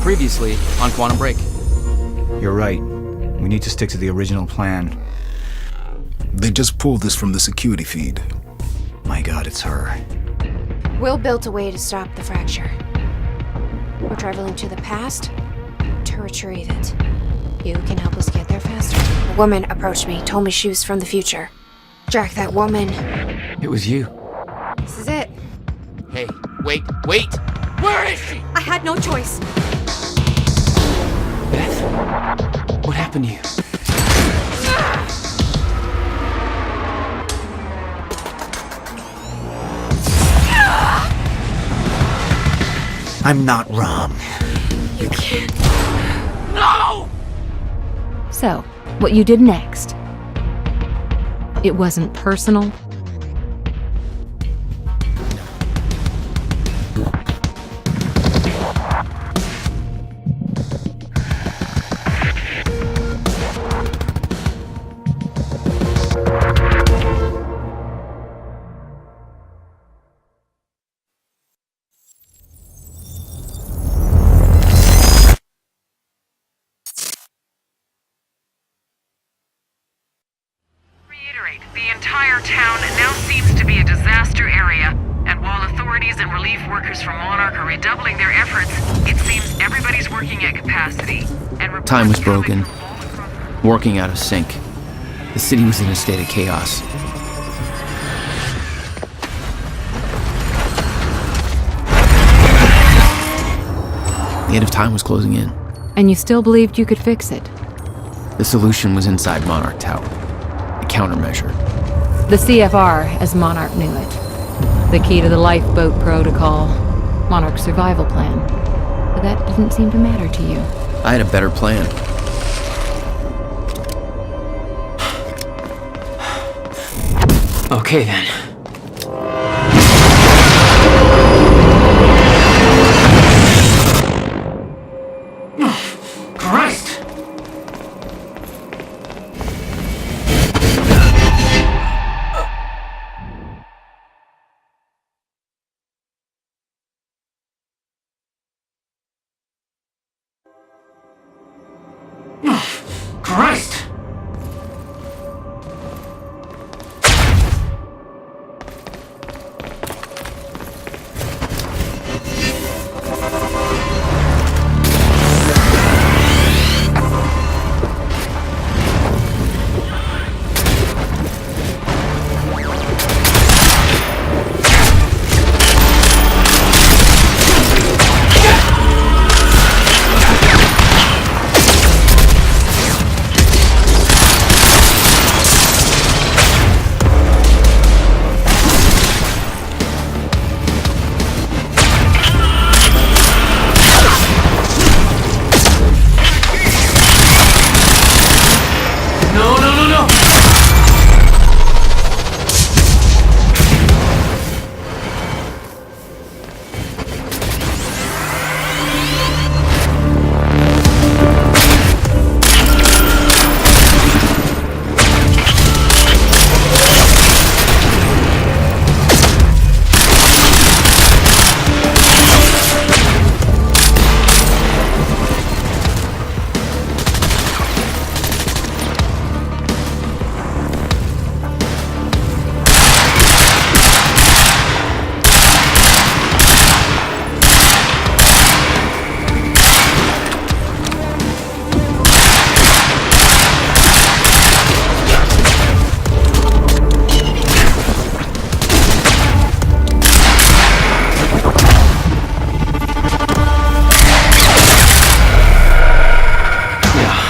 Previously on Quantum Break. You're right. We need to stick to the original plan. They just pulled this from the security feed. My God, it's her. Will built a way to stop the fracture. We're traveling to the past to retrieve it. You can help us get there faster. A woman approached me, told me she was from the future. Jack, that woman. It was you. This is it. Hey, wait! Where is she? I had no choice. Beth? What happened to you? I'm not Rom. You can't. No! So, what you did next? It wasn't personal? The entire town now seems to be a disaster area, and while authorities and relief workers from Monarch are redoubling their efforts, it seems everybody's working at capacity. And Time was broken. Working out of sync. The city was in a state of chaos. The end of time was closing in. And you still believed you could fix it? The solution was inside Monarch Tower. A countermeasure. The CFR, as Monarch knew it. The key to the lifeboat protocol. Monarch's survival plan. But that didn't seem to matter to you. I had a better plan. Okay then. Christ! Christ!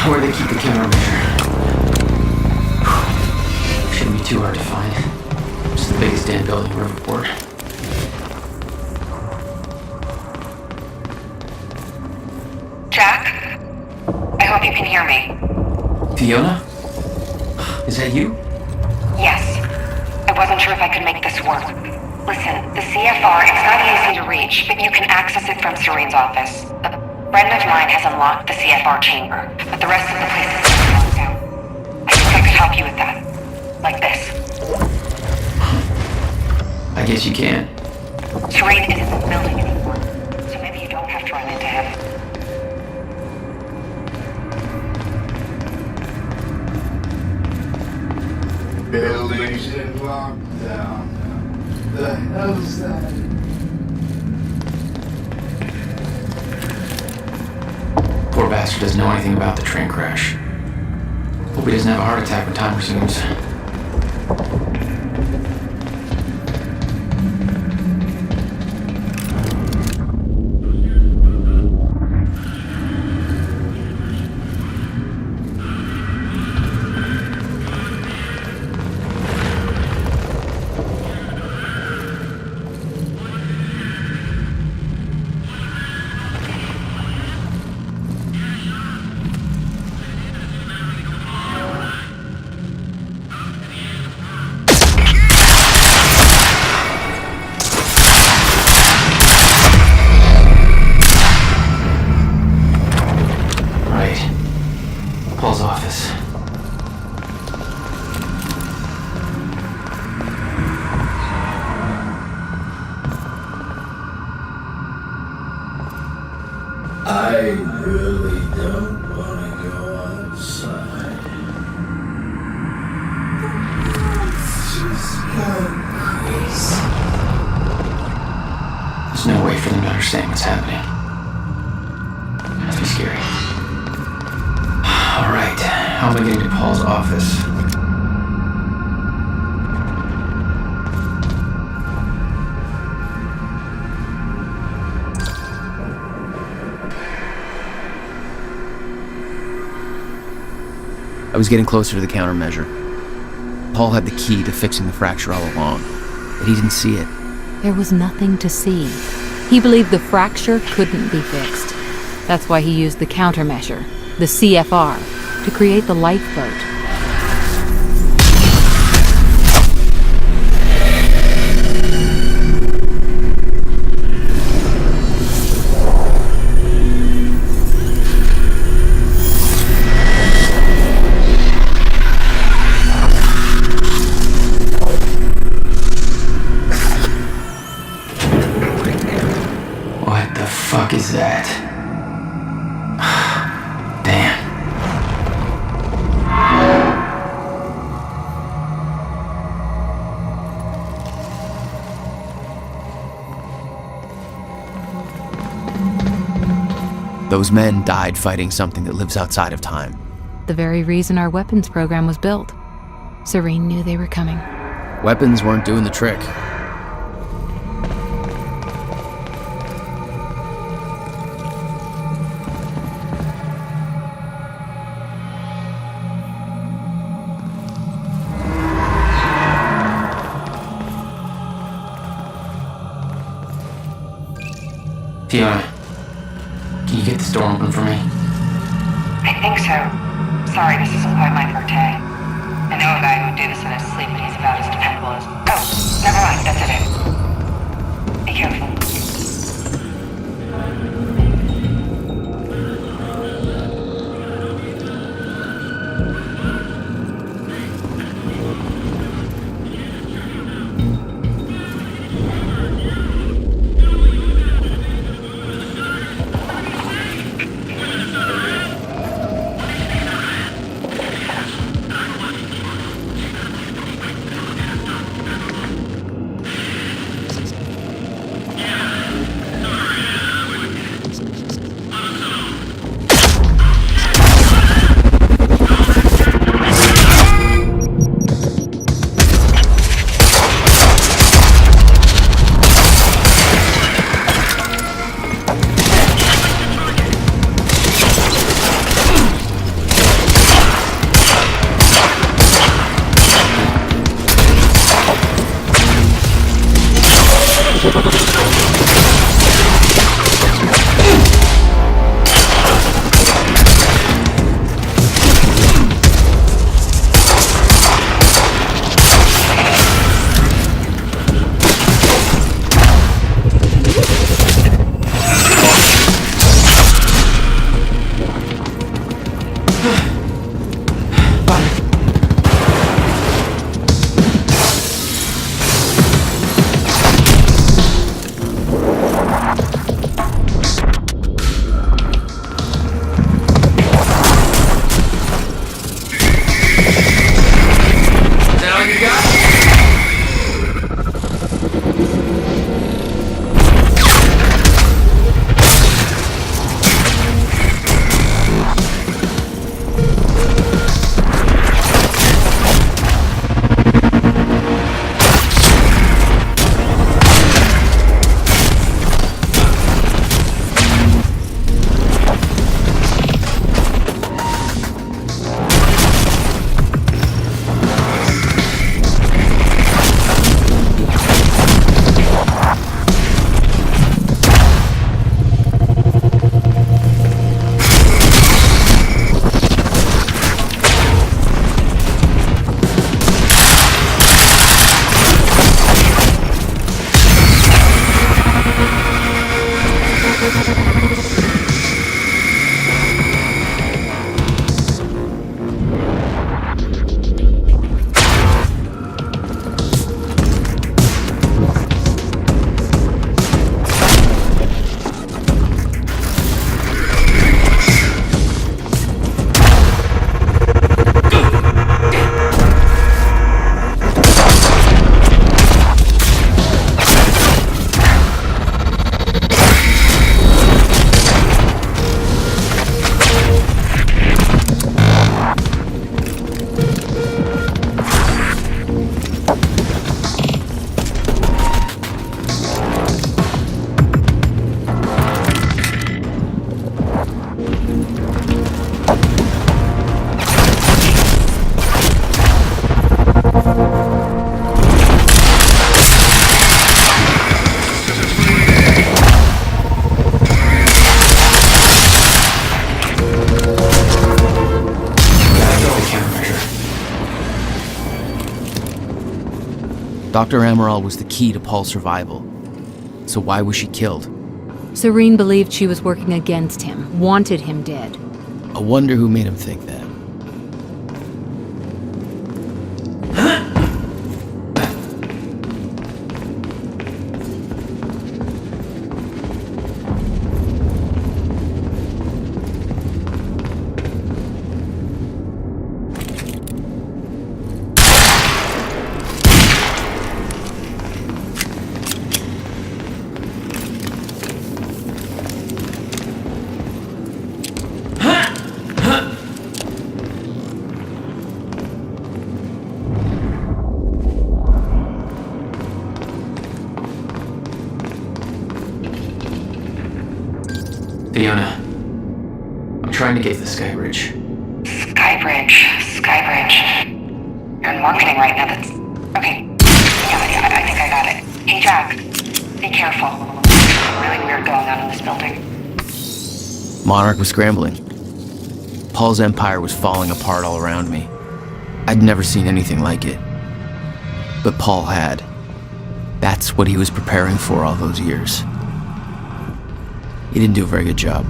Where they keep the countermeasure. Shouldn't be too hard to find. It's the biggest damn building in Riverport. Jack? I hope you can hear me. Fiona? Is that you? Yes. I wasn't sure if I could make this work. Listen, the CFR, it's not easy to reach, but you can access it from Serene's office. A friend of mine has unlocked the CFR chamber, but the rest of the place is locked down. I think I could help you with that. Like this. I guess you can. Serene isn't in the building anymore, so maybe you don't have to run into him. lockdown. The hell's that? Poor bastard doesn't know anything about the train crash. Hope he doesn't have a heart attack when time resumes. Paul's office. I really don't want to go outside. It's just gone crazy. There's no way for them to understand what's happening. Must be scary. Alright, how am I getting to Paul's office? I was getting closer to the countermeasure. Paul had the key to fixing the fracture all along, but he didn't see it. There was nothing to see. He believed the fracture couldn't be fixed. That's why he used the countermeasure, the CFR, to create the lifeboat. What the fuck is that? Damn. Those men died fighting something that lives outside of time. The very reason our weapons program was built. Serene knew they were coming. Weapons weren't doing the trick. Fiona, can you get this door open for me? I think so. Sorry, this isn't quite my forte. I know a guy who would do this in his sleep, and he's about as dependable as... Oh, never mind, that's it. Be careful. Dr. Amaral was the key to Paul's survival. So why was she killed? Serene believed she was working against him, wanted him dead. I wonder who made him think that. Fiona, I'm trying to get to the Skybridge. Skybridge. You're in marketing right now, that's... Okay. Yeah, I think I got it. Hey, Jack. Be careful. Really weird going on in this building. Monarch was scrambling. Paul's empire was falling apart all around me. I'd never seen anything like it. But Paul had. That's what he was preparing for all those years. He didn't do a very good job.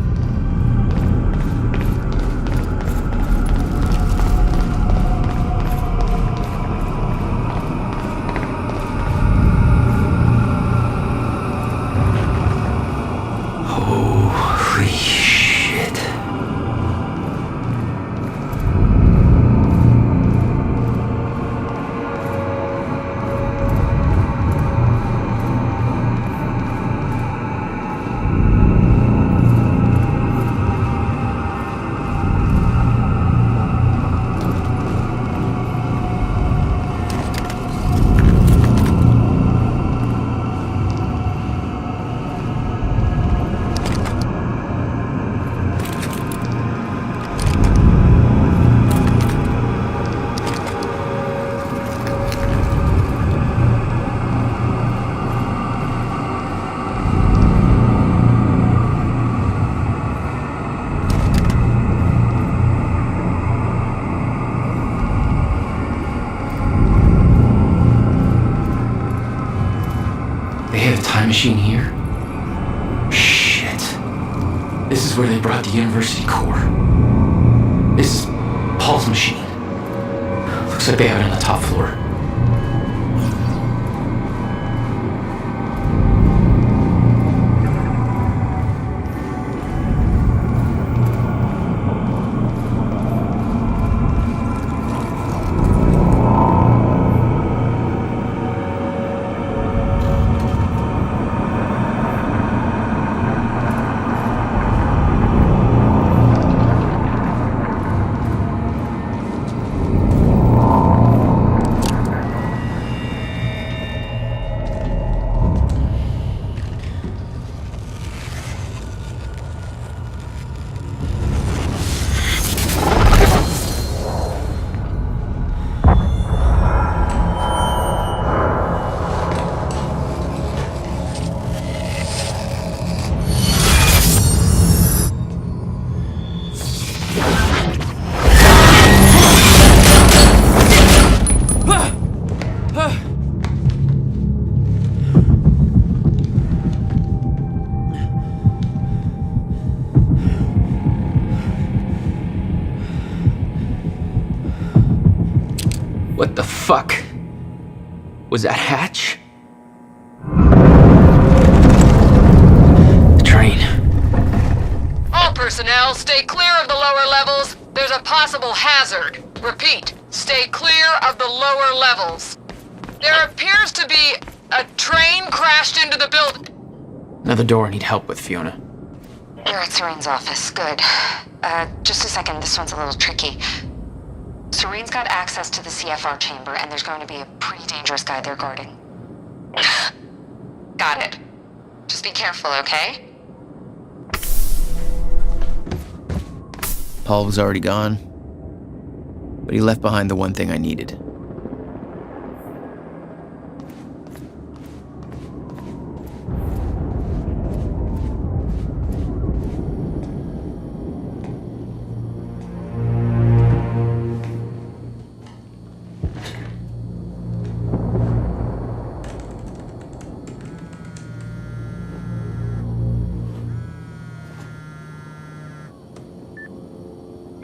Holy shit. They have a time machine here? Shit. This is where they brought the university core. This is Paul's machine. Looks like they have it on the top floor. What the fuck? Was that Hatch? The train. All personnel, stay clear of the lower levels. There's a possible hazard. Repeat, stay clear of the lower levels. There appears to be a train crashed into the building. Another door I need help with, Fiona. You're at Serene's office. Good. Just a second. This one's a little tricky. Serene's got access to the CFR chamber, and there's going to be a pretty dangerous guy there guarding. Got it. Just be careful, okay? Paul was already gone, but he left behind the one thing I needed.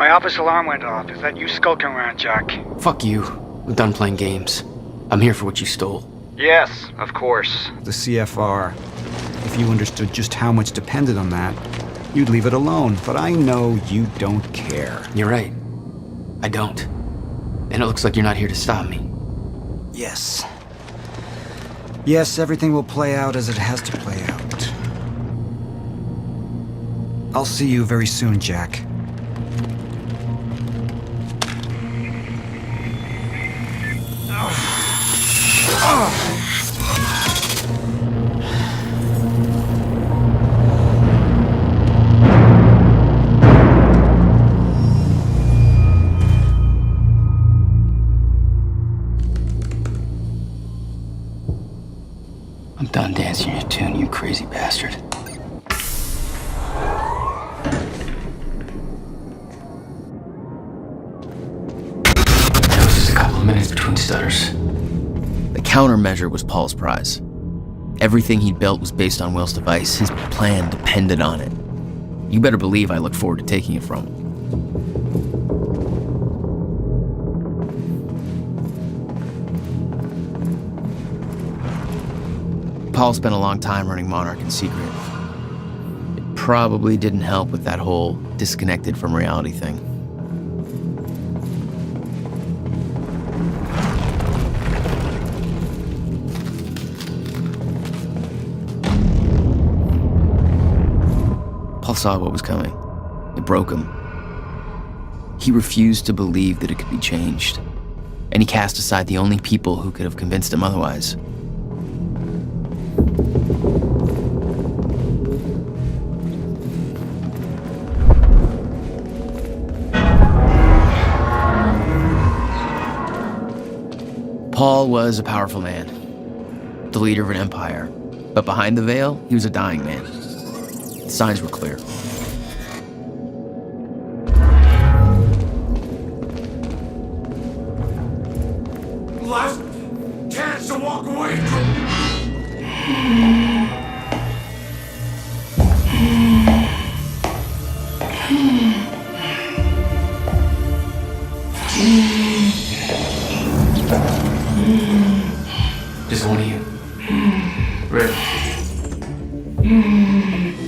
My office alarm went off. Is that you skulking around, Jack? Fuck you. I'm done playing games. I'm here for what you stole. Yes, of course. The CFR. If you understood just how much depended on that, you'd leave it alone. But I know you don't care. You're right. I don't. And it looks like you're not here to stop me. Yes. Yes, everything will play out as it has to play out. I'll see you very soon, Jack. I'm done dancing your tune, you crazy bastard. It was just a couple of minutes between stutters. The countermeasure was Paul's prize. Everything he'd built was based on Will's device. His plan depended on it. You better believe I look forward to taking it from him. Paul spent a long time running Monarch in secret. It probably didn't help with that whole disconnected from reality thing. Paul saw what was coming. It broke him. He refused to believe that it could be changed, and he cast aside the only people who could have convinced him otherwise. Paul was a powerful man, the leader of an empire, but behind the veil, he was a dying man. The signs were clear. Last chance to walk away from. Just one of you. Really?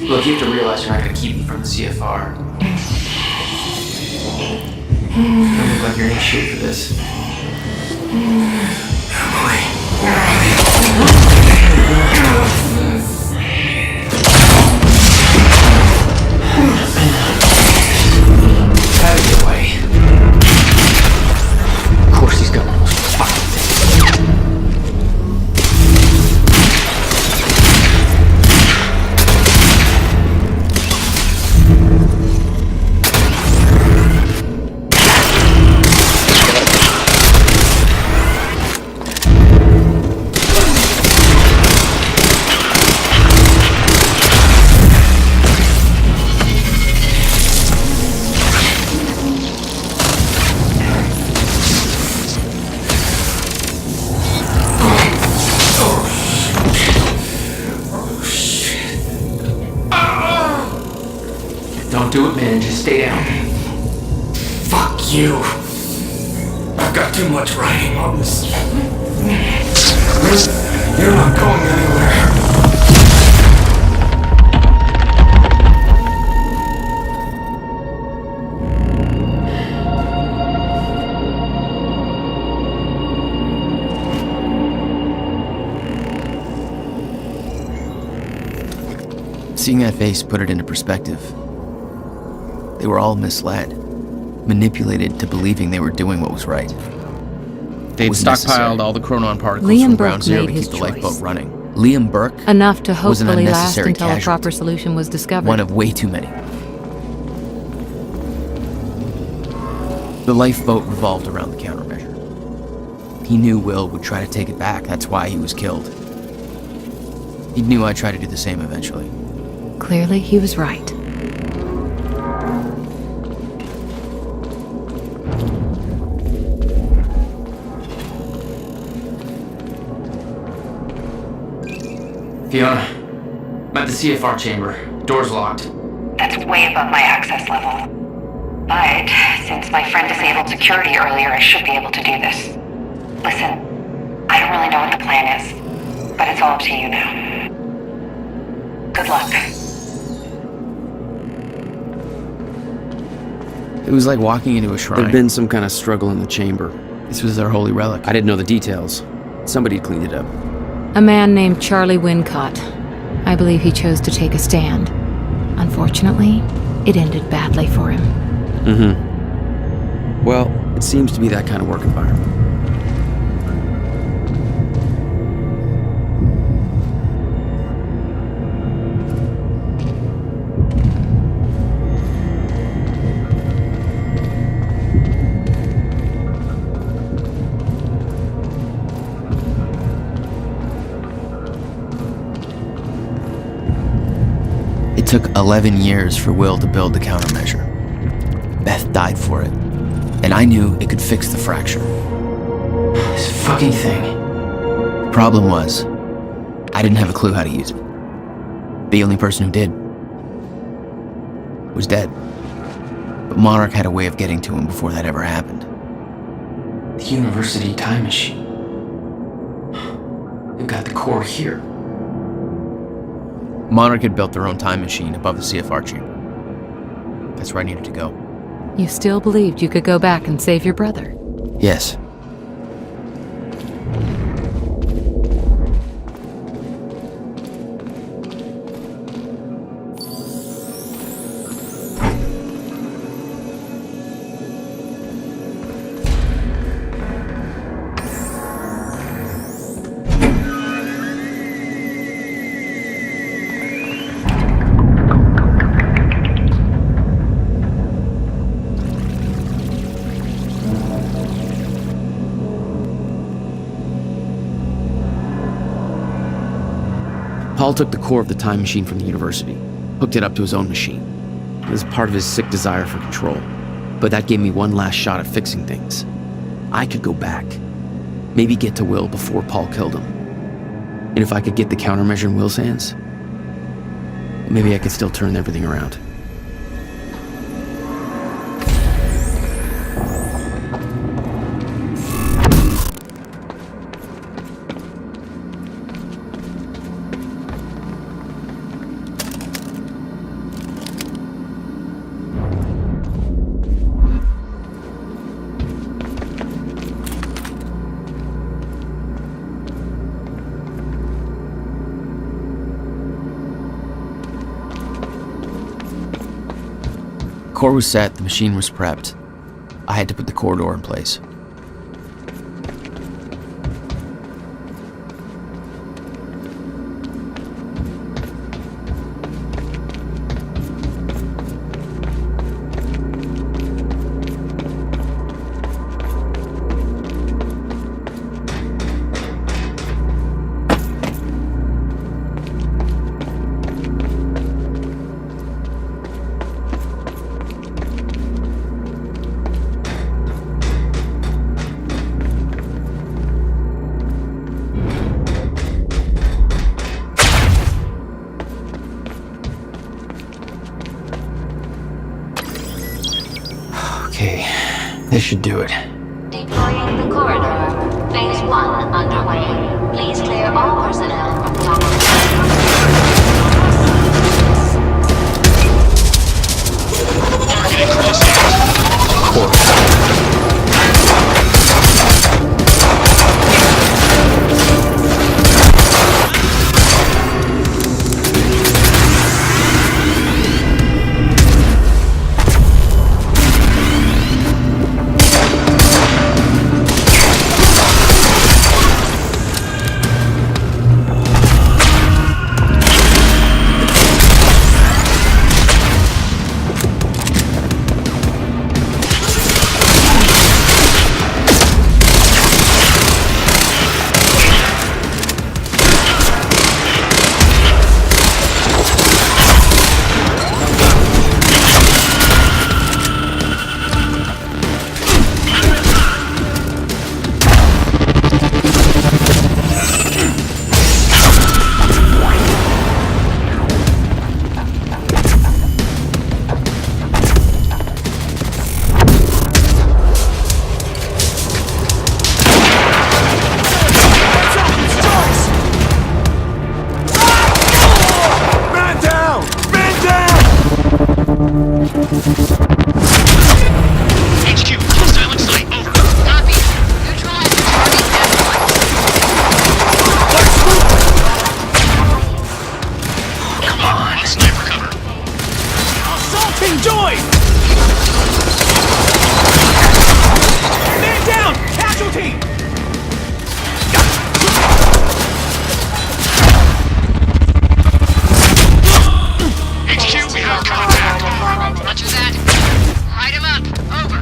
Look, you have to realize you're not going to keep me from the CFR. You don't look like you're in shape for this. Out of your way. Of course he's got one of those fucking things. Don't do it, man. Just stay down. Fuck you. I've got too much writing on this. You're not going anywhere. Seeing that face put it into perspective. They were all misled, manipulated to believing they were doing what was right. They'd stockpiled all the chronon particles from Ground Zero to keep the lifeboat running. Liam Burke Enough to was an hopefully last unnecessary until a casualty. proper solution was discovered. One of way too many. The lifeboat revolved around the countermeasure. He knew Will would try to take it back. That's why he was killed. He knew I'd try to do the same eventually. Clearly, he was right. Fiona, I'm at the CFR chamber. Door's locked. That's way above my access level. But since my friend disabled security earlier, I should be able to do this. Listen, I don't really know what the plan is, but it's all up to you now. Good luck. It was like walking into a shrine. There'd been some kind of struggle in the chamber. This was their holy relic. I didn't know the details. Somebody cleaned it up. A man named Charlie Wincott. I believe he chose to take a stand. Unfortunately, it ended badly for him. Mm-hmm. Well, it seems to be that kind of work environment. It took 11 years for Will to build the countermeasure. Beth died for it, and I knew it could fix the fracture. This fucking thing. The problem was, I didn't have a clue how to use it. The only person who did was dead. But Monarch had a way of getting to him before that ever happened. The university time machine. They've got the core here. Monarch had built their own time machine above the CFR chamber. That's where I needed to go. You still believed you could go back and save your brother? Yes. Paul took the core of the time machine from the university, hooked it up to his own machine. It was part of his sick desire for control, but that gave me one last shot at fixing things. I could go back, maybe get to Will before Paul killed him. And if I could get the countermeasure in Will's hands, maybe I could still turn everything around. The core was set, the machine was prepped. I had to put the core door in place. Okay, this should do it. Deploying the corridor. Phase 1 underway. Please clear all personnel from the HQ, hostile in sight, over. Copy. Neutralize the target deadline. Come on sniper cover. Assaulting joy! Man down! Casualty! HQ, we have contact. Roger that. Light him up. Over.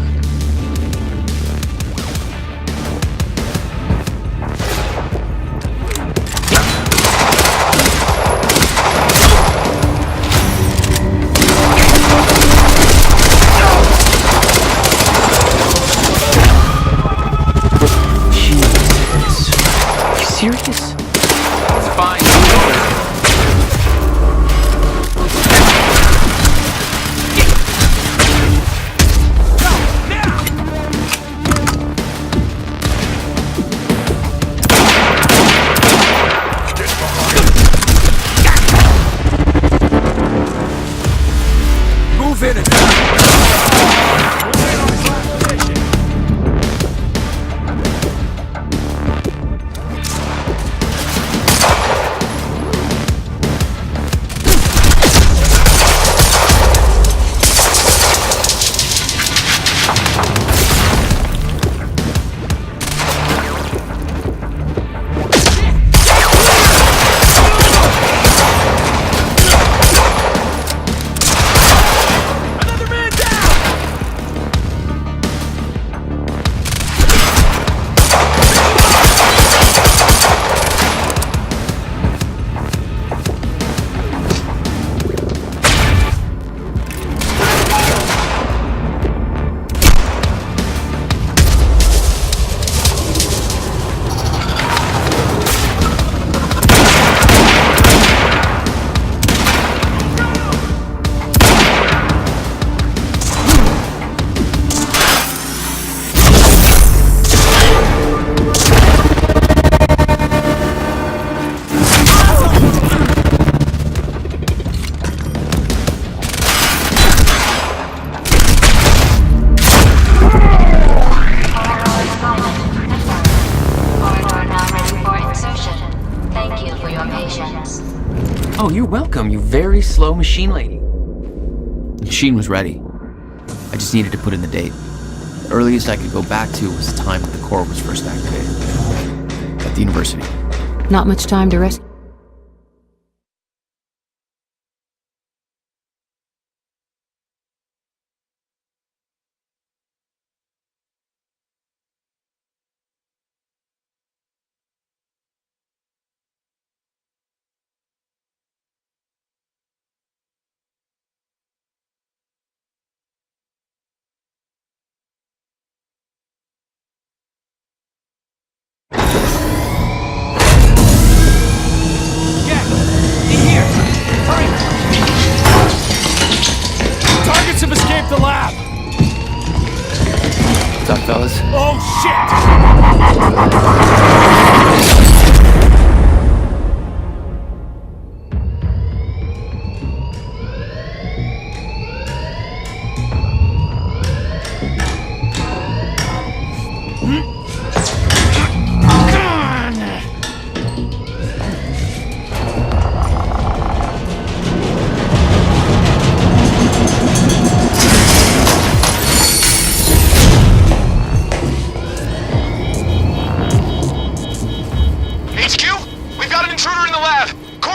Jesus. Are you serious? It's fine. Move in and another man down! Corridor now ready for insertion. Thank you for your patience. Oh, you're welcome, you very slow machine lady. The machine was ready. I just needed to put in the date. The earliest I could go back to was the time that the core was first activated. At the university. Not much time to rescue. fellas. Oh, shit!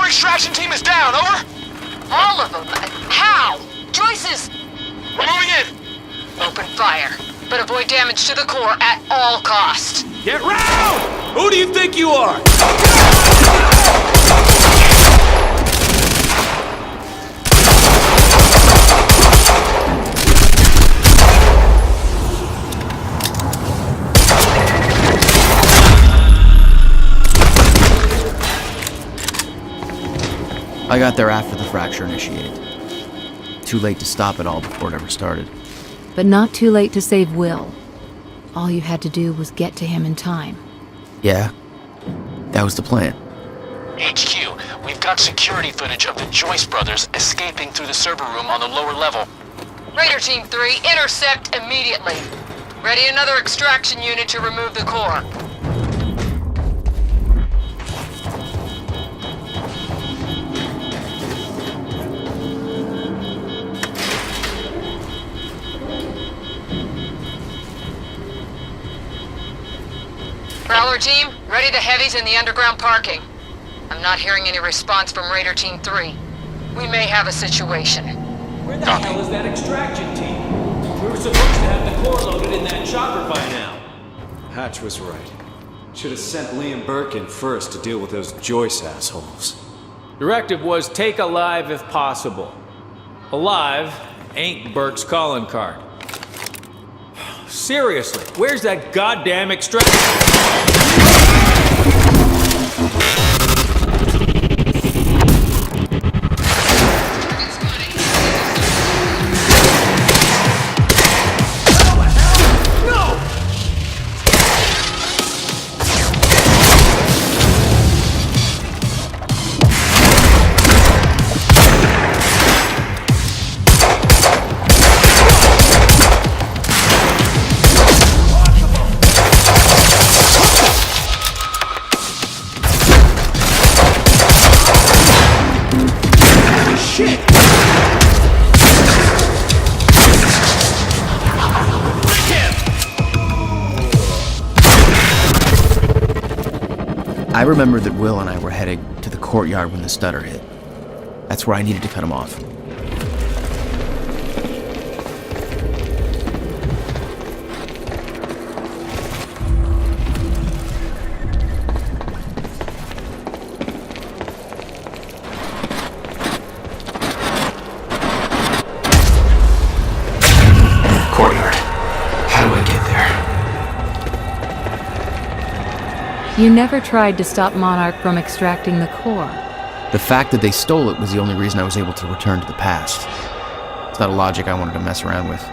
Extraction team is down, over? All of them? How? Joyce's! We're moving in! Open fire, but avoid damage to the core at all costs. Get round! Who do you think you are? I got there after the fracture initiated. Too late to stop it all before it ever started. But not too late to save Will. All you had to do was get to him in time. Yeah, that was the plan. HQ, we've got security footage of the Joyce brothers escaping through the server room on the lower level. Raider Team 3, intercept immediately. Ready another extraction unit to remove the core. Prowler Team, ready the heavies in the underground parking. I'm not hearing any response from Raider Team 3. We may have a situation. Where the hell is that extraction team? We were supposed to have the core loaded in that chopper by now. Hatch was right. Should have sent Liam Burke in first to deal with those Joyce assholes. Directive was take alive if possible. Alive ain't Burke's calling card. Seriously, where's that goddamn extraction? I remembered that Will and I were heading to the courtyard when the stutter hit. That's where I needed to cut him off. Courtyard. How do I get there? You never tried to stop Monarch from extracting the core. The fact that they stole it was the only reason I was able to return to the past. It's not a logic I wanted to mess around with.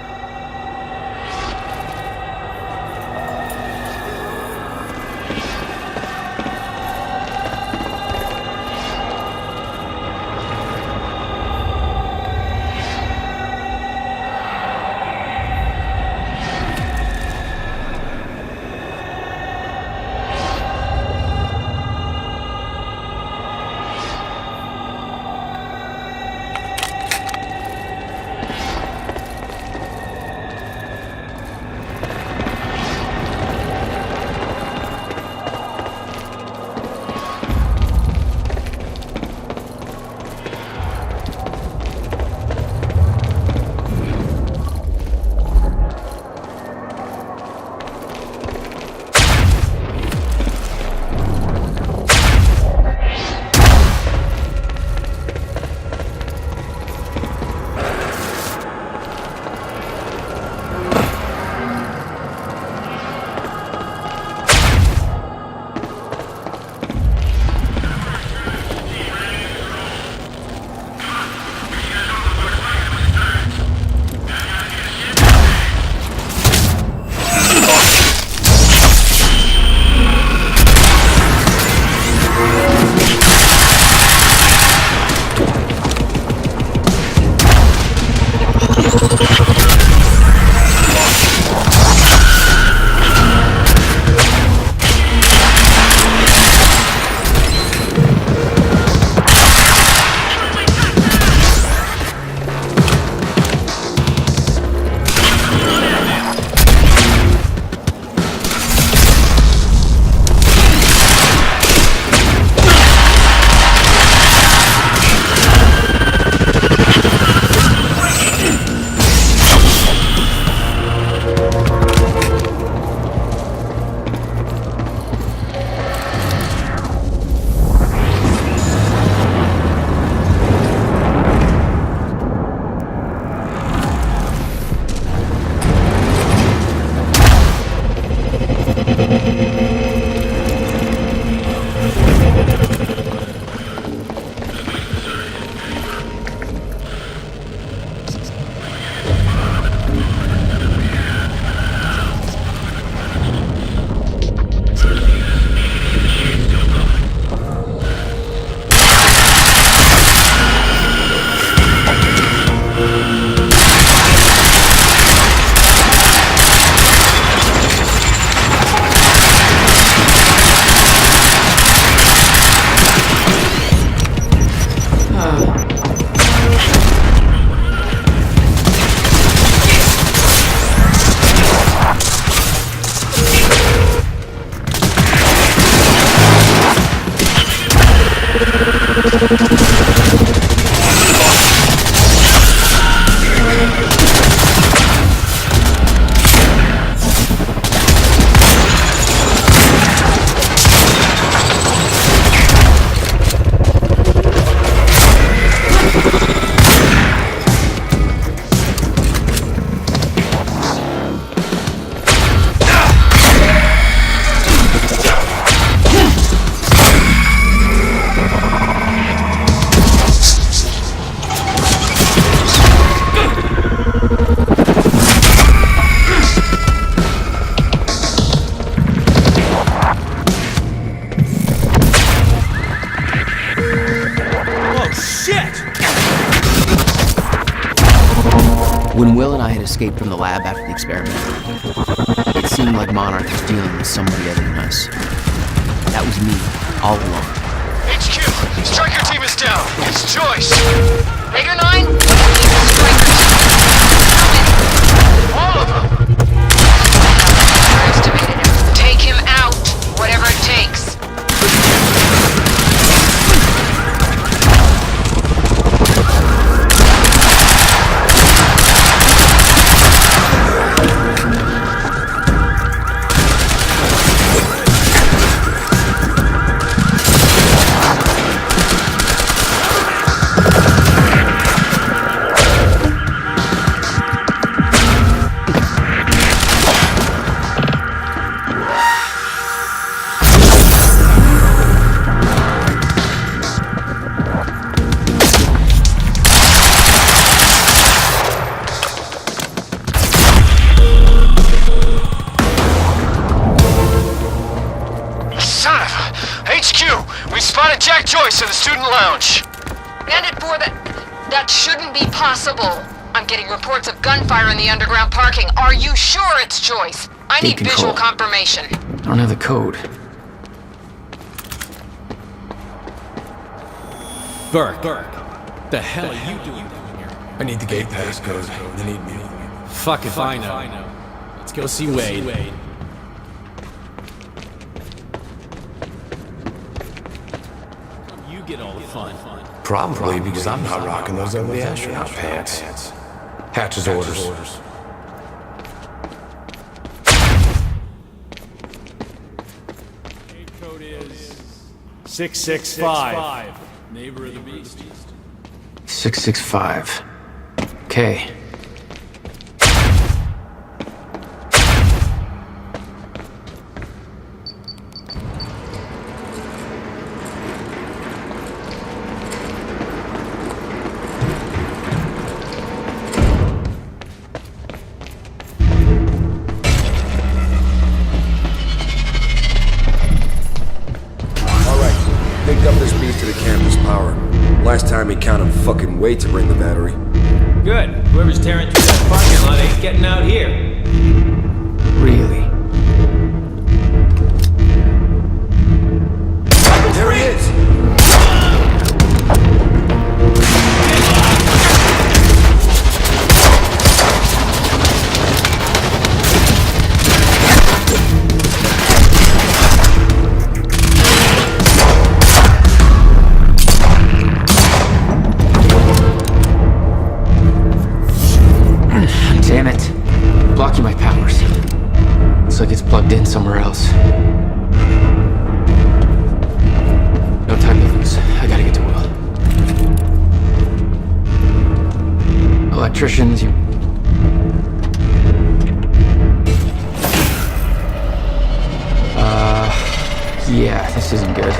When Will and I had escaped from the lab after the experiment, it seemed like Monarch was dealing with somebody other than us. That was me, all along. HQ, Striker team is down. It's Joyce. Bigger 9? What do you need strikers? How many? All of them. Underestimated him. Take him out, whatever it takes. Joyce in the student lounge. Bandit 4, that shouldn't be possible. I'm getting reports of gunfire in the underground parking. Are you sure it's Joyce? I need visual confirmation. I don't have the code. Burke. The hell are you doing down here? I need the gate pass code. They need me. Fuck if I know. Let's go see Wade. You get all the fun. Probably because I'm not rocking those ugly astronaut pants. Hatch's orders. Gate code is 665. Neighbor of the beast. 665. Okay. Last time he counted fucking weight to bring the battery. Good. Whoever's tearing through that parking lot ain't getting out here. Really? There he is! Damn it. Blocking my powers. Looks like it's plugged in somewhere else. No time to lose. I gotta get to Will. Electricians, you... Yeah, this isn't good.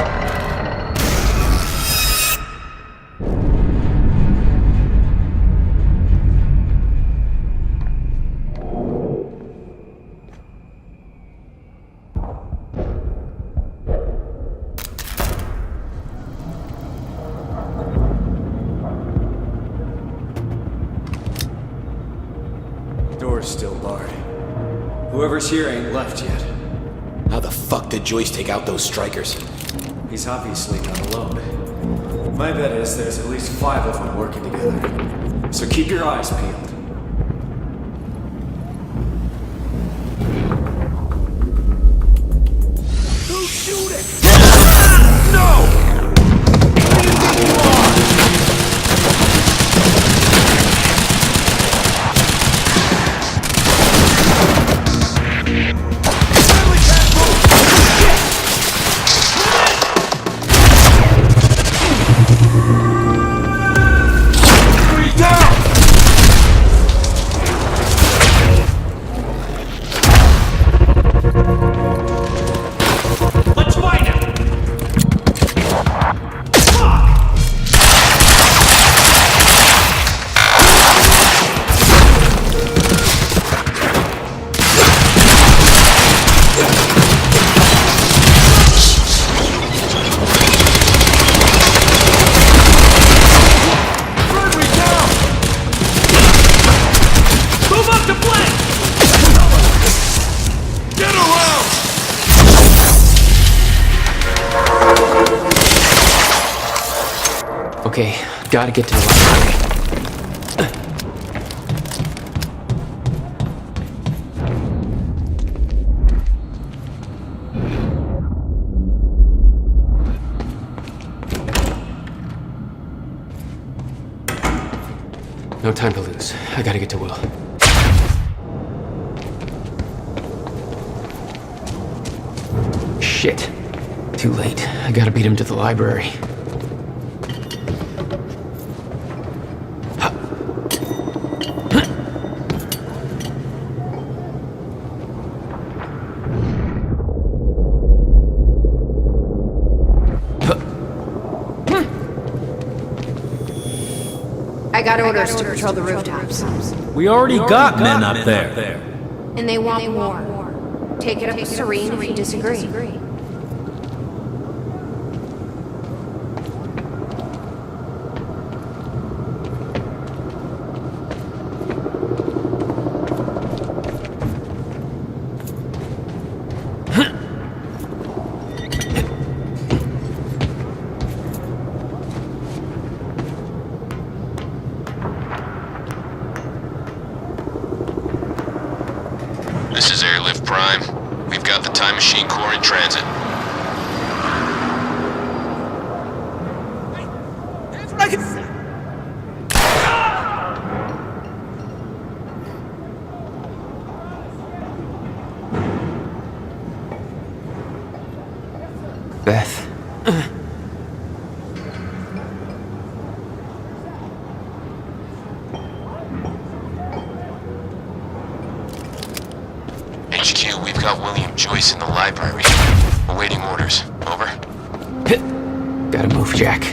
Door's still barred. Whoever's here ain't left yet. How the fuck did Joyce take out those strikers? He's obviously not alone. My bet is there's at least 5 of them working together. So keep your eyes peeled. Who's shooting? No! Who do you think you are? Let's find him! Okay, gotta get to the library. No time to lose. I gotta get to Will. Shit. Too late. I gotta beat him to the library. I got orders to patrol the rooftops. We already got men up there. And they want more. Take it up with Serene if you disagree. This is Airlift Prime. We've got the Time Machine Corps in transit. Beth. HQ, we've got William Joyce in the library. Awaiting orders. Over. Gotta move, Jack.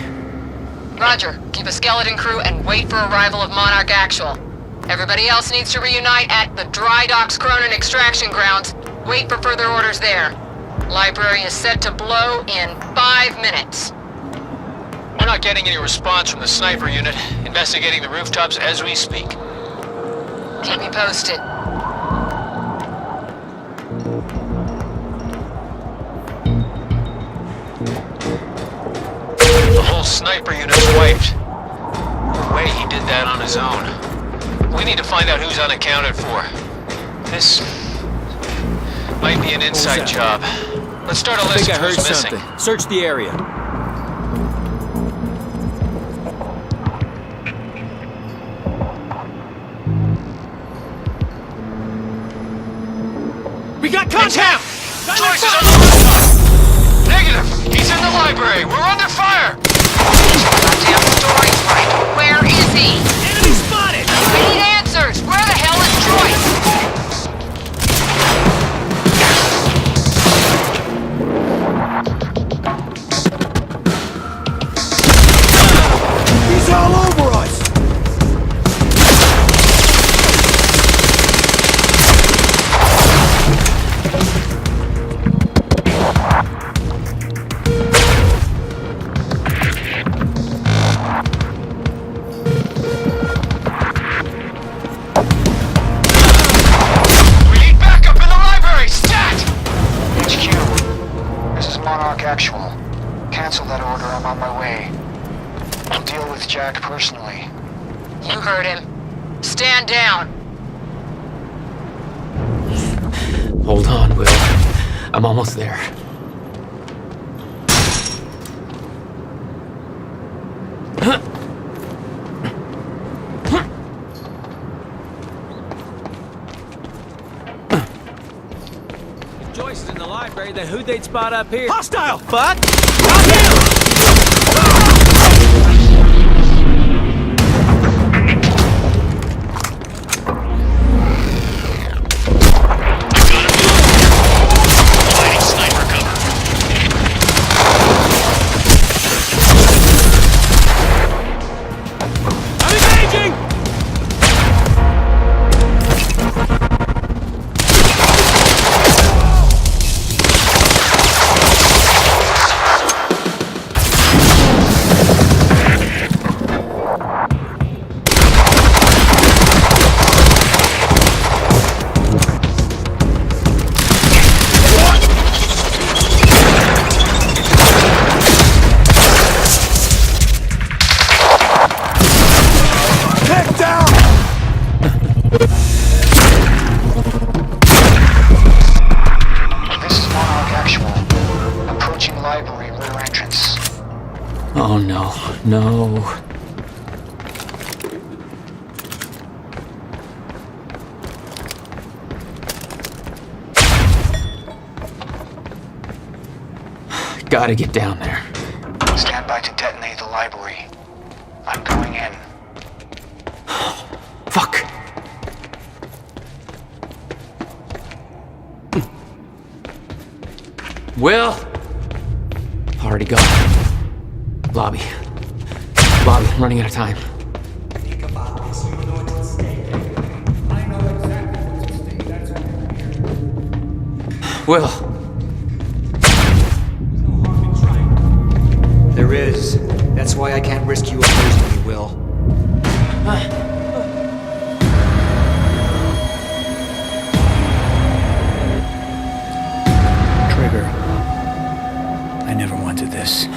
Roger. Keep a skeleton crew and wait for arrival of Monarch Actual. Everybody else needs to reunite at the Dry Docks Cronin extraction grounds. Wait for further orders there. Library is set to blow in 5 minutes. We're not getting any response from the sniper unit. Investigating the rooftops as we speak. Keep me posted. The whole sniper unit's wiped. No way he did that on his own. We need to find out who's unaccounted for. This might be an inside job. Let's start a list of who's missing. Search the area. We got contact! Joyce is on the rooftop! Negative! He's in the library! We're under fire! Goddamn story's right. Where is he? Enemy spotted! I need answers! Where the hell is Joyce? He's all over us! We need backup in the library! Stat! HQ, this is Monarch Actual. Cancel that order, I'm on my way. I'll deal with Jack personally. You heard him. Stand down. Hold on, Will. I'm almost there. If Joyce is in the library, then who'd they spot up here? Hostile! Fuck! Sniper cover. I'm engaging! No. Gotta get down there. Stand by to detonate the library. I'm going in. Fuck. Will? Already gone. Lobby. Lobby, I'm running out of time. Think about this. You know what's at stake. I know exactly what's at stake. That's why. Will. There is. That's why I can't risk you opposing me, Will. Trigger. I never wanted this.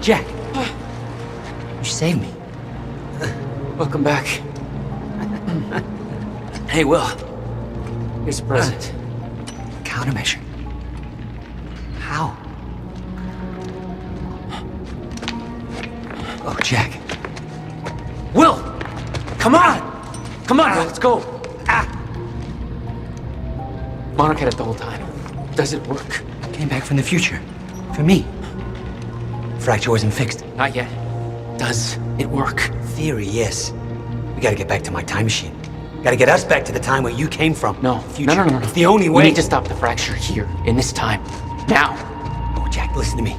Jack, you saved me. Welcome back. Hey, Will. Here's a present. Countermeasure. How? Oh, Jack. Will! Come on! Come on, Will, let's go. Monarch had it the whole time. Does it work? Came back from the future. For me. Fracture wasn't fixed. Not yet. Does it work? Theory, yes. We gotta get back to my time machine. Gotta get us back to the time where you came from. No. Future. No. It's the only way. We need to stop the fracture here, in this time. Now. Oh, Jack, listen to me.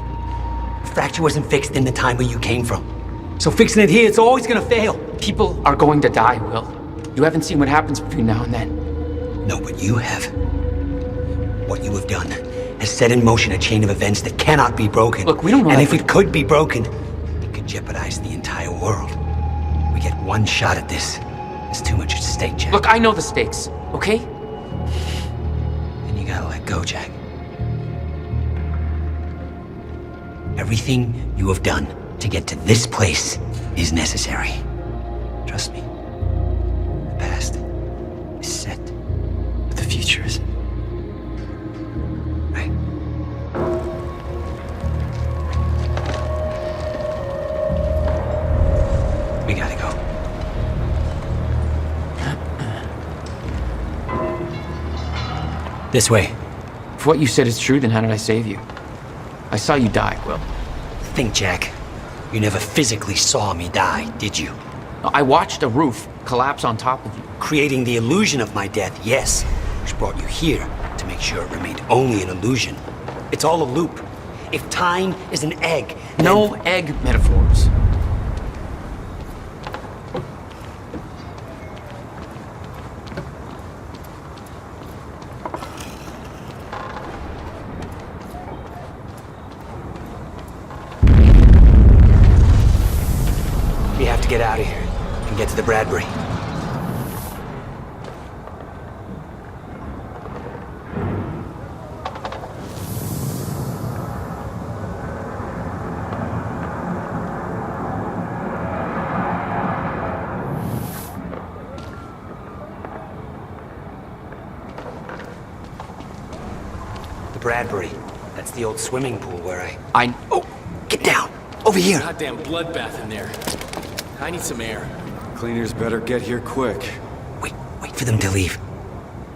The fracture wasn't fixed in the time where you came from. So fixing it here, it's always gonna fail. People are going to die, Will. You haven't seen what happens between now and then. No, but you have. What you have done has set in motion a chain of events that cannot be broken. Look, we don't know. And if it could be broken, it could jeopardize the entire world. We get one shot at this. There's too much at stake, Jack. Look, I know the stakes, okay? And you gotta let go, Jack. Everything you have done to get to this place is necessary. Trust me. The past is set, but the future isn't. Right? We gotta go. This way. If what you said is true, then how did I save you? I saw you die, Will. Think, Jack. You never physically saw me die, did you? I watched a roof collapse on top of you. Creating the illusion of my death, yes. Which brought you here to make sure it remained only an illusion. It's all a loop. If time is an egg, No egg metaphors. We have to get out of here and get to the Bradbury. The Bradbury. That's the old swimming pool where Oh, get down! Over here! Goddamn bloodbath in there. I need some air. Cleaners better get here quick. Wait for them to leave.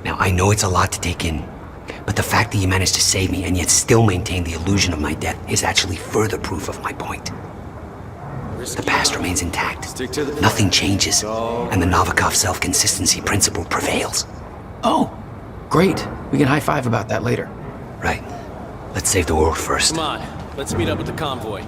Now, I know it's a lot to take in, but the fact that you managed to save me and yet still maintain the illusion of my death is actually further proof of my point. The past remains intact. Nothing changes, and the Novikov self-consistency principle prevails. Oh, great. We can high-five about that later. Right. Let's save the world first. Come on, let's meet up with the convoy.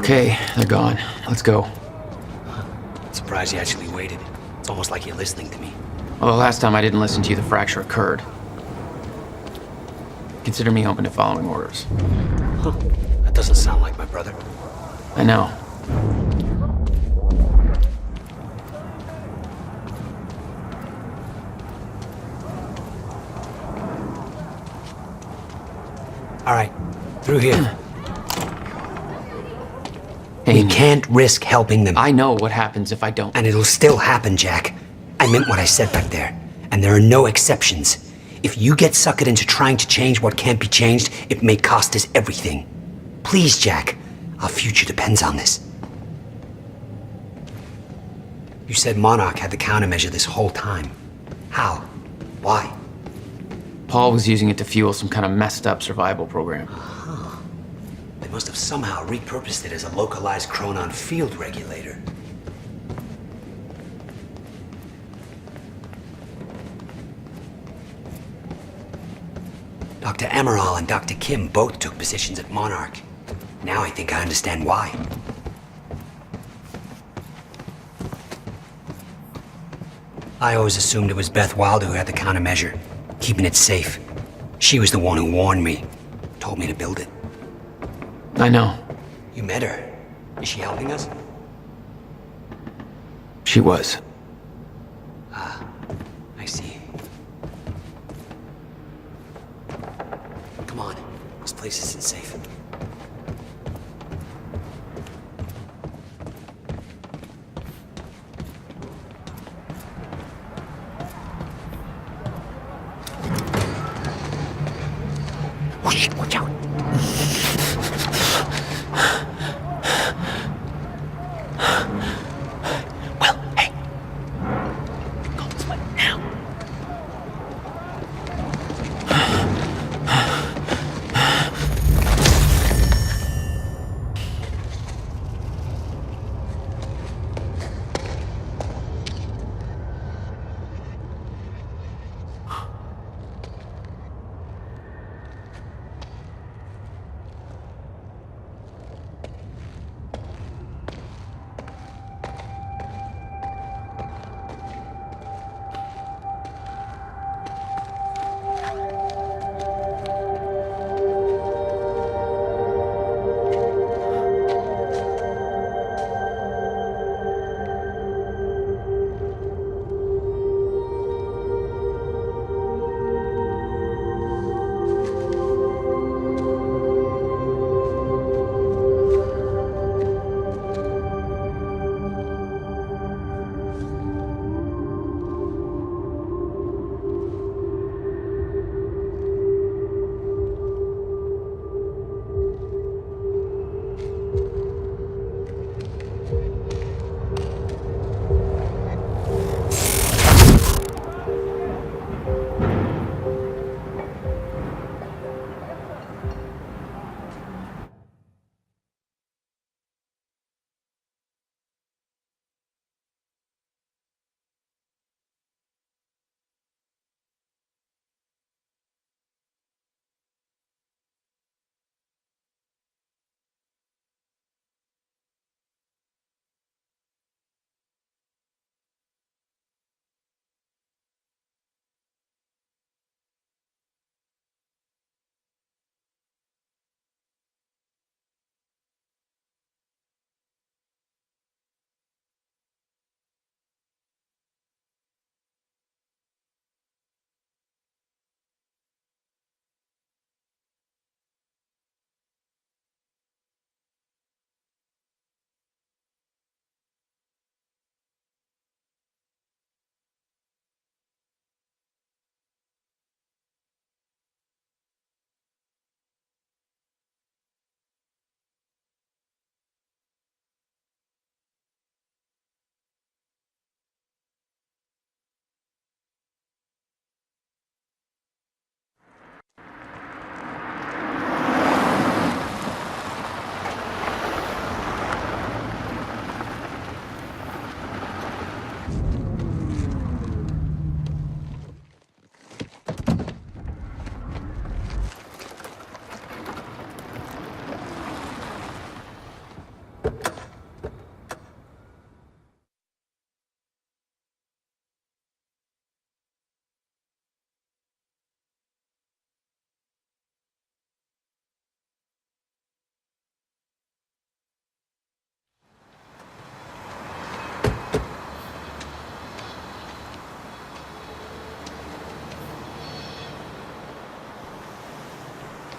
Okay, they're gone. Let's go. Surprised you actually waited. It's almost like you're listening to me. Well, the last time I didn't listen to you, the fracture occurred. Consider me open to following orders. Huh. That doesn't sound like my brother. I know. All right, through here. Hey, we can't risk helping them. I know what happens if I don't. And it'll still happen, Jack. I meant what I said back there. And there are no exceptions. If you get suckered into trying to change what can't be changed, it may cost us everything. Please, Jack. Our future depends on this. You said Monarch had the countermeasure this whole time. How? Why? Paul was using it to fuel some kind of messed up survival program. Huh. They must have somehow repurposed it as a localized Chronon field regulator. Dr. Emerald and Dr. Kim both took positions at Monarch. Now I think I understand why. I always assumed it was Beth Wilder who had the countermeasure, keeping it safe. She was the one who warned me, told me to build it. I know. You met her. Is she helping us? She was. Ah, I see. Come on, this place isn't safe. Watch out. Well, hey. Go this way now.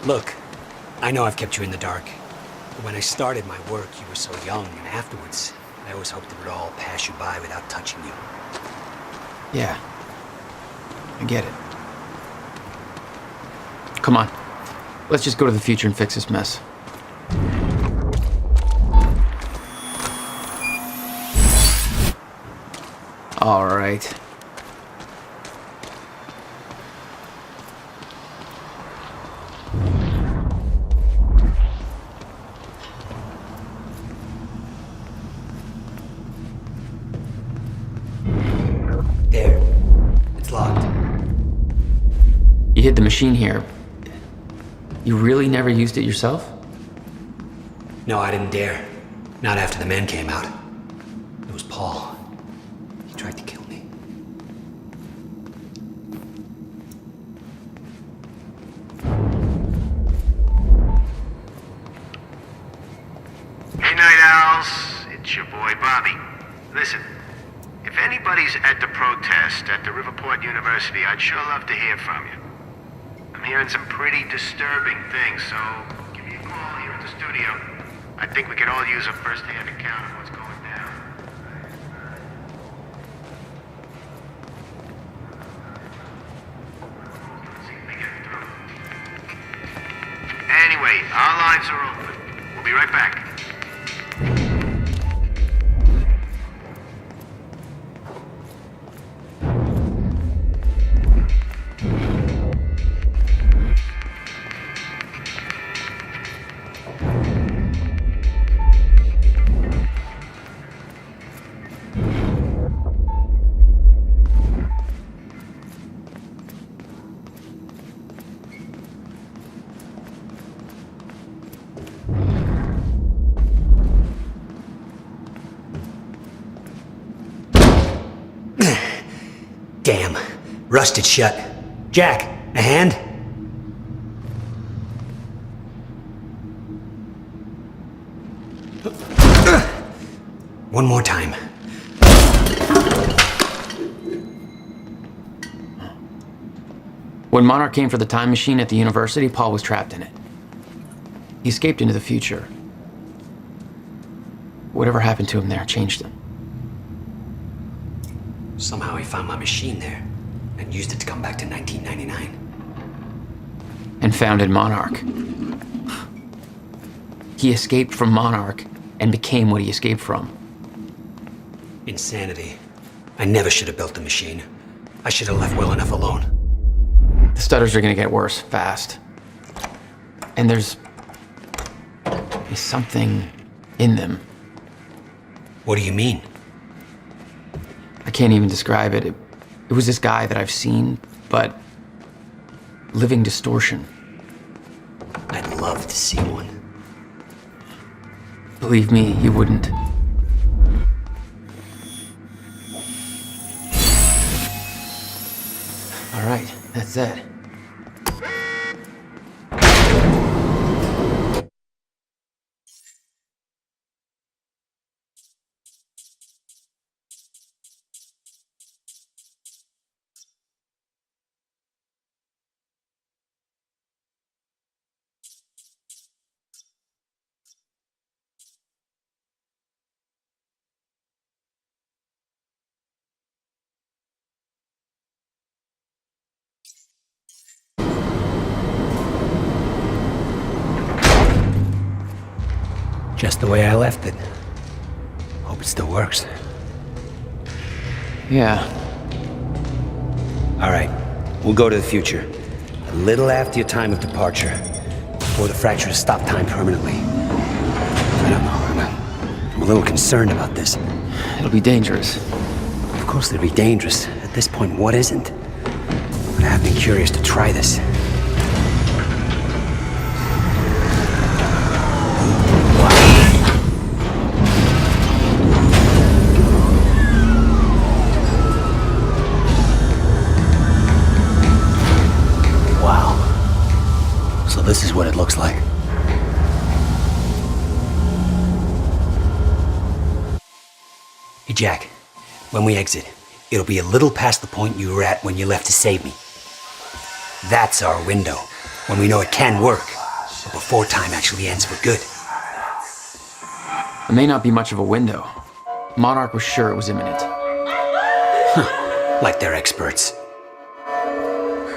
Look, I know I've kept you in the dark. But when I started my work, you were so young, and afterwards, I always hoped it would all pass you by without touching you. Yeah. I get it. Come on. Let's just go to the future and fix this mess. All right. There. It's locked. You hid the machine here. You really never used it yourself? No, I didn't dare. Not after the men came out. It was Paul. He tried to kill me. Hey, Night Owls. It's your boy, Bobby. Listen, if anybody's at the protest at the Riverport University, I'd sure love to hear from you. I'm hearing some pretty disturbing things, so give me a call here at the studio. I think we could all use a first-hand account of what's going down. Anyway, our lines are open. We'll be right back. Damn. Rusted shut. Jack, a hand? One more time. When Monarch came for the time machine at the university, Paul was trapped in it. He escaped into the future. Whatever happened to him there changed him. Somehow he found my machine there and used it to come back to 1999. And founded Monarch. He escaped from Monarch and became what he escaped from. Insanity. I never should have built the machine. I should have left well enough alone. The stutters are gonna get worse, fast. And there's something in them. What do you mean? I can't even describe it. It was this guy that I've seen, but living distortion. I'd love to see one. Believe me, you wouldn't. All right, that's it. Just the way I left it. Hope it still works. Yeah. All right, we'll go to the future. A little after your time of departure. Before the fracture has stopped time permanently. I don't know, I'm a little concerned about this. It'll be dangerous. Of course it'll be dangerous. At this point, what isn't? But I have been curious to try this. This is what it looks like. Hey, Jack. When we exit, it'll be a little past the point you were at when you left to save me. That's our window, when we know it can work. but before time actually ends for good. It may not be much of a window. Monarch was sure it was imminent. Like they're experts.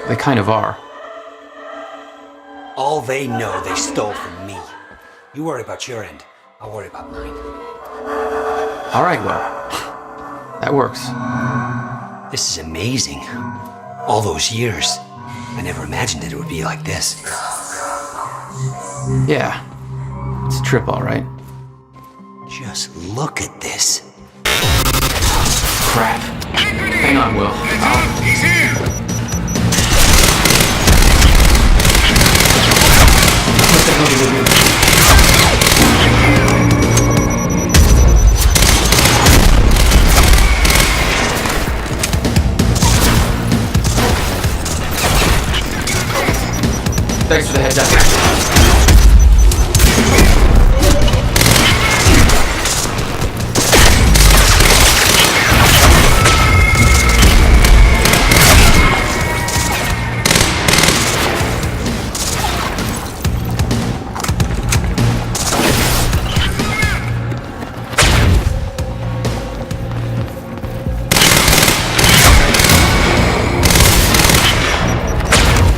They kind of are. All they know they stole from me. You worry about your end, I'll worry about mine. All right, well, that works. This is amazing. All those years, I never imagined that it would be like this. Yeah, it's a trip, all right. Just look at this. Crap. Hang on, Will. He's here! What the hell do we do? Thanks for the heads up.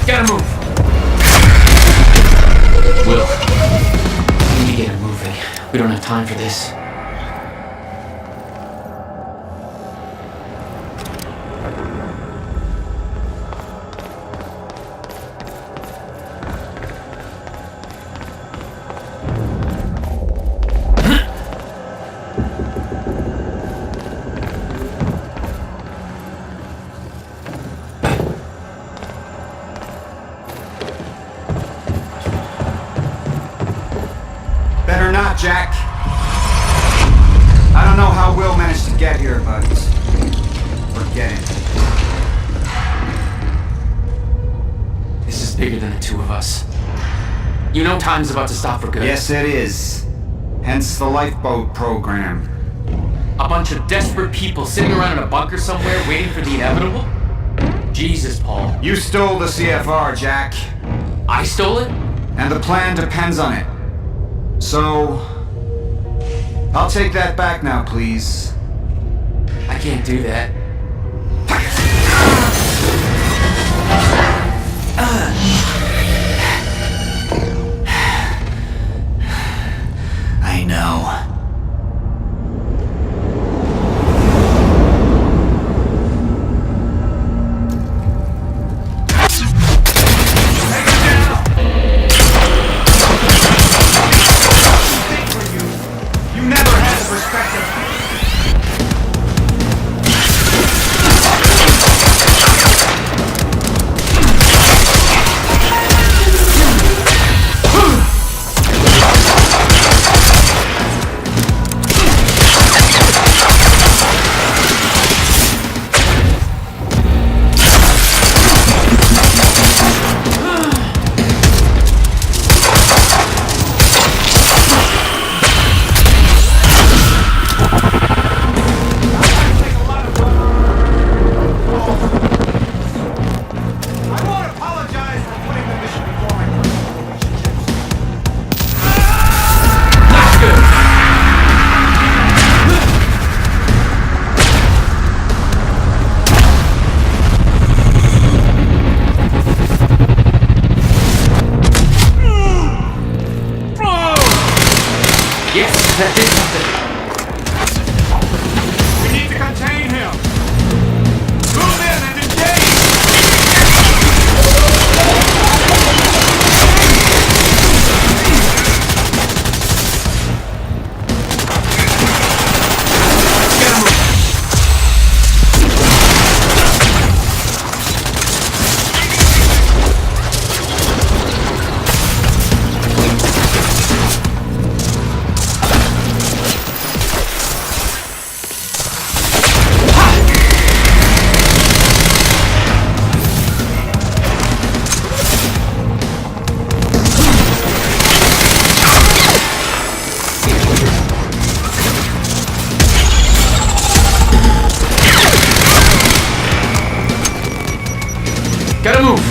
Gotta move. Will, we need to get him moving. We don't have time for this. Better not, Jack. I don't know how Will managed to get here, but forget it. This is bigger than the two of us. You know time's about to stop for good. Yes, it is. Hence the lifeboat program. A bunch of desperate people sitting around in a bunker somewhere waiting for the inevitable? Jesus, Paul. You stole the CFR, Jack. I stole it? And the plan depends on it. So, I'll take that back now, please. I can't do that. I know. You never had the perspective. That did something. We need to contain him! Move in and engage! Gotta move!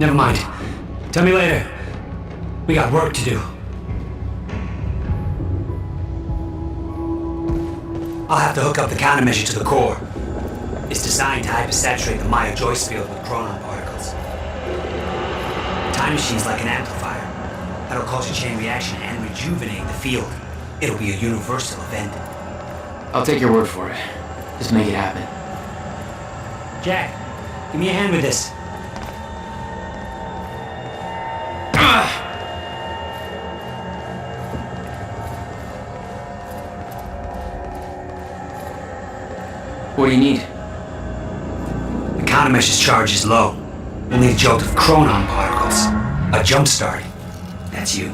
Never mind. Tell me later. We got work to do. I'll have to hook up the countermeasure to the core. It's designed to hypersaturate the Maya Joyce field with chronon particles. The time machine's like an amplifier. That'll cause a chain reaction and rejuvenate the field. It'll be a universal event. I'll take your word for it. Just make it happen. Jack, give me a hand with this. What do you need? The countermeasure's charge is low. We'll need a jolt of chronon particles. A jump start. That's you.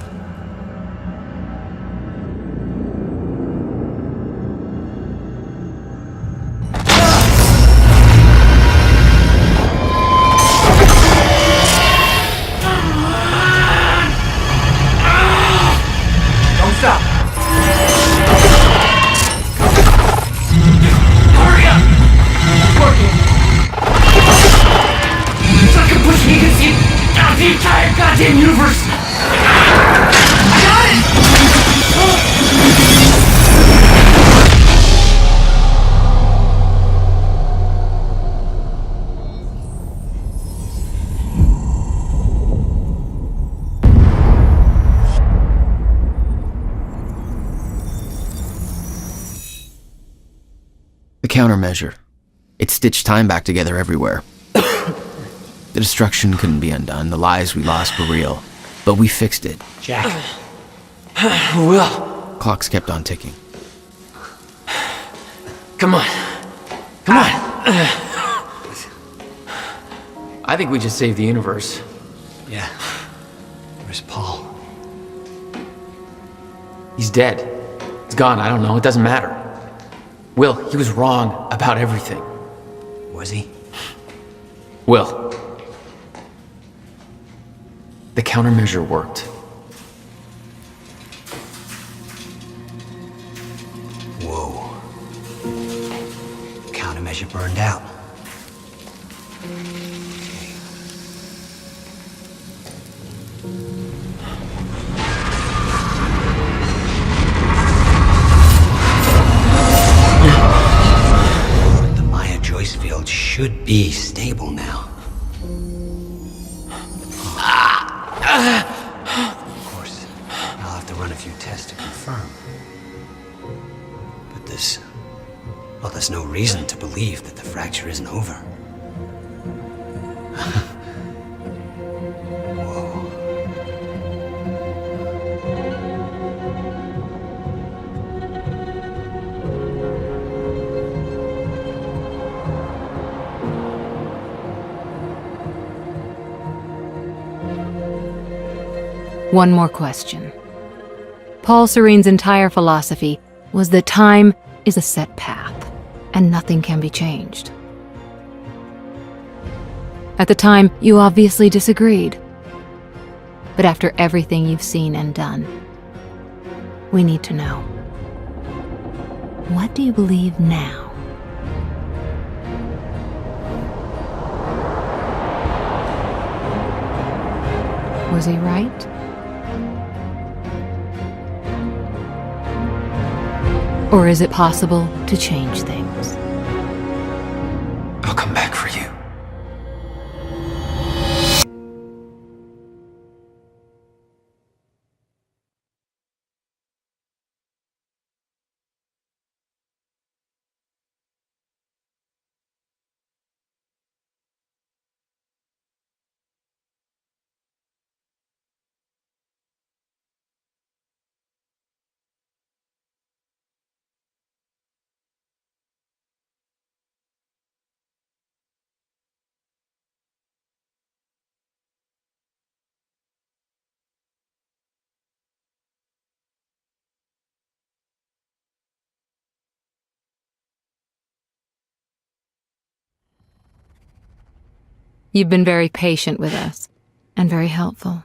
Don't stop. Hurry up! It's working. It's like a push me against the entire goddamn universe. I got it! The countermeasure. It stitched time back together everywhere. The destruction couldn't be undone. The lives we lost were real. But we fixed it. Jack. Will. Clocks kept on ticking. Come on. Come on. I think we just saved the universe. Yeah. Where's Paul? He's dead. He's gone. I don't know. It doesn't matter. Will, he was wrong about everything. Was he? Will. The countermeasure worked. Whoa. Countermeasure burned out. The Maya Joyce field should be stable now. Of course, I'll have to run a few tests to confirm. But there's no reason to believe that the fracture isn't over. Whoa. One more question. Paul Serene's entire philosophy was that time is a set path, and nothing can be changed. At the time, you obviously disagreed. But after everything you've seen and done, we need to know. What do you believe now? Was he right? Or is it possible to change things? I'll come back for you. You've been very patient with us, and very helpful.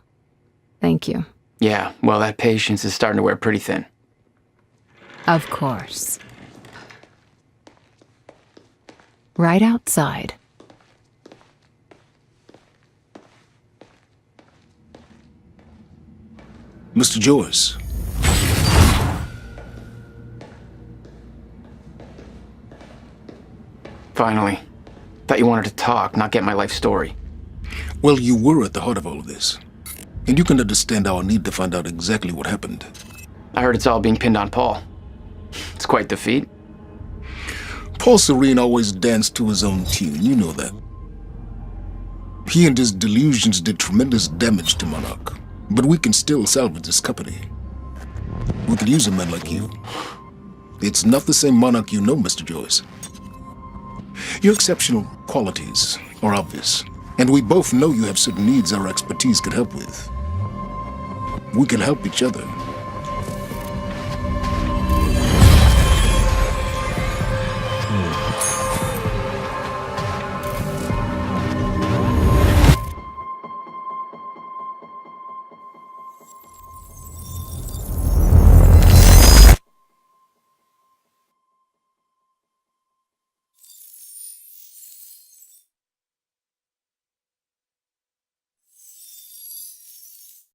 Thank you. Yeah, well, that patience is starting to wear pretty thin. Of course. Right outside. Mr. Joyce. Finally. Thought you wanted to talk, not get my life story. Well, you were at the heart of all of this. And you can understand our need to find out exactly what happened. I heard it's all being pinned on Paul. It's quite the feat. Paul Serene always danced to his own tune, you know that. He and his delusions did tremendous damage to Monarch, but we can still salvage this company. We could use a man like you. It's not the same Monarch you know, Mr. Joyce. Your exceptional qualities are obvious, and we both know you have certain needs our expertise could help with. We can help each other.